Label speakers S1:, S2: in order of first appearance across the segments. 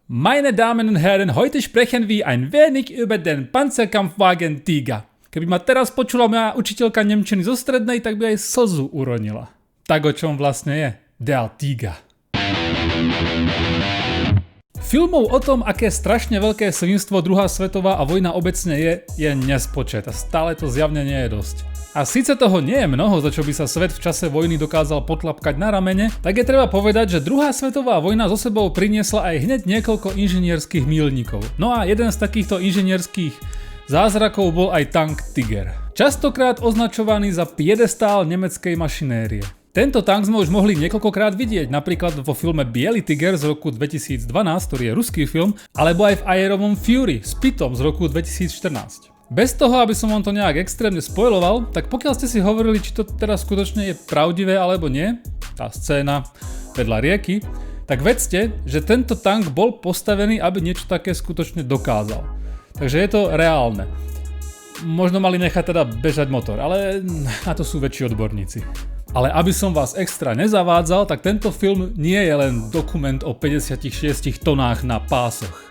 S1: Meine Damen und Herren, heute sprechen wir ein wenig über den Panzerkampfwagen Tiger. Keby ma teraz počula moja učiteľka nemčiny zo strednej, tak by aj slzu uronila. Tak o čom vlastne je Der Tiger. Filmov o tom, aké strašne veľké svinstvo druhá svetová a vojna obecne je nespočet a stále to zjavne nie je dosť. A síce toho nie je mnoho, za čo by sa svet v čase vojny dokázal potlapkať na ramene, tak je treba povedať, že druhá svetová vojna so sebou priniesla aj hneď niekoľko inžinierských míľnikov. No a jeden z takýchto inžinierských zázrakov bol aj tank Tiger. Častokrát označovaný za piedestál nemeckej mašinérie. Tento tank sme už mohli niekoľkokrát vidieť, napríklad vo filme Biely tiger z roku 2012, ktorý je ruský film, alebo aj v Aerovom Fury s Pittom z roku 2014. Bez toho, aby som vám to nejak extrémne spoiloval, tak pokiaľ ste si hovorili, či to teraz skutočne je pravdivé alebo nie, tá scéna vedľa rieky, tak vedzte, že tento tank bol postavený, aby niečo také skutočne dokázal. Takže je to reálne. Možno mali nechať teda bežať motor, ale na to sú väčší odborníci. Ale aby som vás extra nezavádzal, tak tento film nie je len dokument o 56 tonách na pásoch.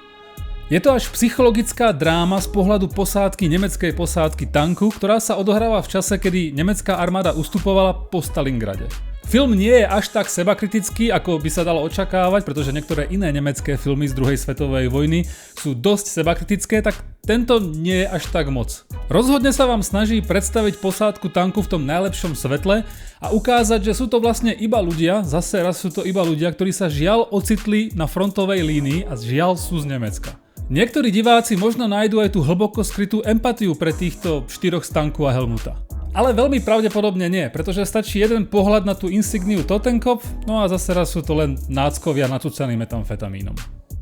S1: Je to až psychologická dráma z pohľadu posádky nemeckej posádky tanku, ktorá sa odohráva v čase, kedy nemecká armáda ustupovala po Stalingrade. Film nie je až tak sebakritický, ako by sa dalo očakávať, pretože niektoré iné nemecké filmy z druhej svetovej vojny sú dosť sebakritické, tak tento nie je až tak moc. Rozhodne sa vám snaží predstaviť posádku tanku v tom najlepšom svetle a ukázať, že sú to vlastne iba ľudia, zase raz sú to iba ľudia, ktorí sa žiaľ ocitli na frontovej línii a žiaľ sú z Nemecka. Niektorí diváci možno nájdú aj tú hlboko skrytú empatiu pre týchto štyroch z tanku a Helmuta. Ale veľmi pravdepodobne nie, pretože stačí jeden pohľad na tú insigniu Totenkopf, no a zase raz sú to len náckovia nacúcaní metamfetamínom.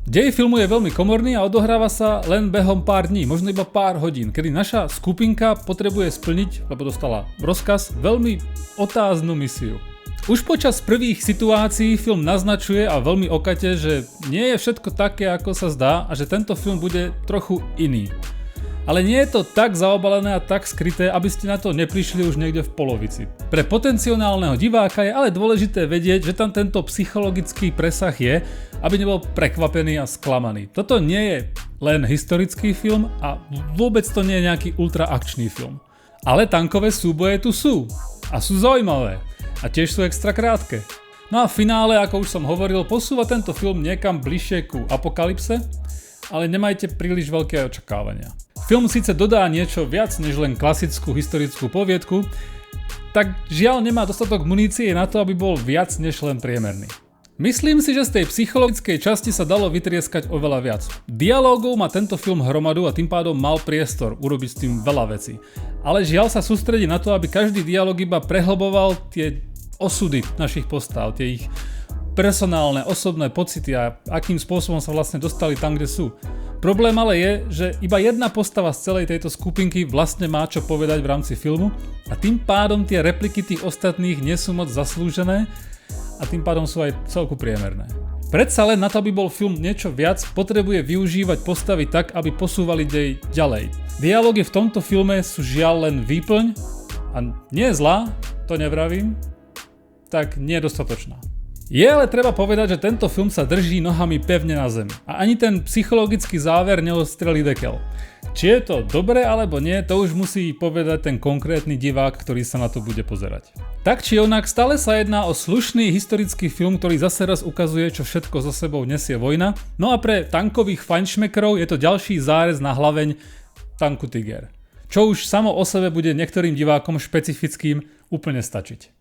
S1: Dej filmu je veľmi komorný a odohráva sa len behom pár dní, možno iba pár hodín, kedy naša skupinka potrebuje splniť, lebo dostala rozkaz, veľmi otáznu misiu. Už počas prvých situácií film naznačuje a veľmi okate, že nie je všetko také, ako sa zdá a že tento film bude trochu iný. Ale nie je to tak zaobalené a tak skryté, aby ste na to neprišli už niekde v polovici. Pre potenciálneho diváka je ale dôležité vedieť, že tam tento psychologický presah je, aby nebol prekvapený a sklamaný. Toto nie je len historický film a vôbec to nie je nejaký ultraakčný film. Ale tankové súboje tu sú a sú zaujímavé. A tiež sú extra krátke. No a v finále, ako už som hovoril, posúva tento film niekam bližšie ku apokalypse, ale nemajte príliš veľké očakávania. Film síce dodá niečo viac než len klasickú historickú poviedku, tak žiaľ nemá dostatok munície na to, aby bol viac než len priemerný. Myslím si, že z tej psychologickej časti sa dalo vytrieskať oveľa viac. Dialógov má tento film hromadu a tým pádom mal priestor urobiť s tým veľa vecí. Ale žiaľ sa sústredí na to, aby každý dialóg iba prehlboval tie osudy našich postav, tie ich personálne, osobné pocity a akým spôsobom sa vlastne dostali tam, kde sú. Problém ale je, že iba jedna postava z celej tejto skupinky vlastne má čo povedať v rámci filmu a tým pádom tie repliky tých ostatných nie sú moc zaslúžené a tým pádom sú aj celku priemerné. Predsa len na to, aby bol film niečo viac, potrebuje využívať postavy tak, aby posúvali dej ďalej. Dialógy v tomto filme sú žiaľ len výplň a nie je zlá, to nevravím, tak nie je dostatočná. Je ale treba povedať, že tento film sa drží nohami pevne na zemi a ani ten psychologický záver neostrelí dekel. Či je to dobré alebo nie, to už musí povedať ten konkrétny divák, ktorý sa na to bude pozerať. Tak či onak, stále sa jedná o slušný historický film, ktorý zase raz ukazuje, čo všetko so sebou nesie vojna. No a pre tankových fajnšmekrov je to ďalší zárez na hlaveň tanku Tiger. Čo už samo o sebe bude niektorým divákom špecifickým úplne stačiť.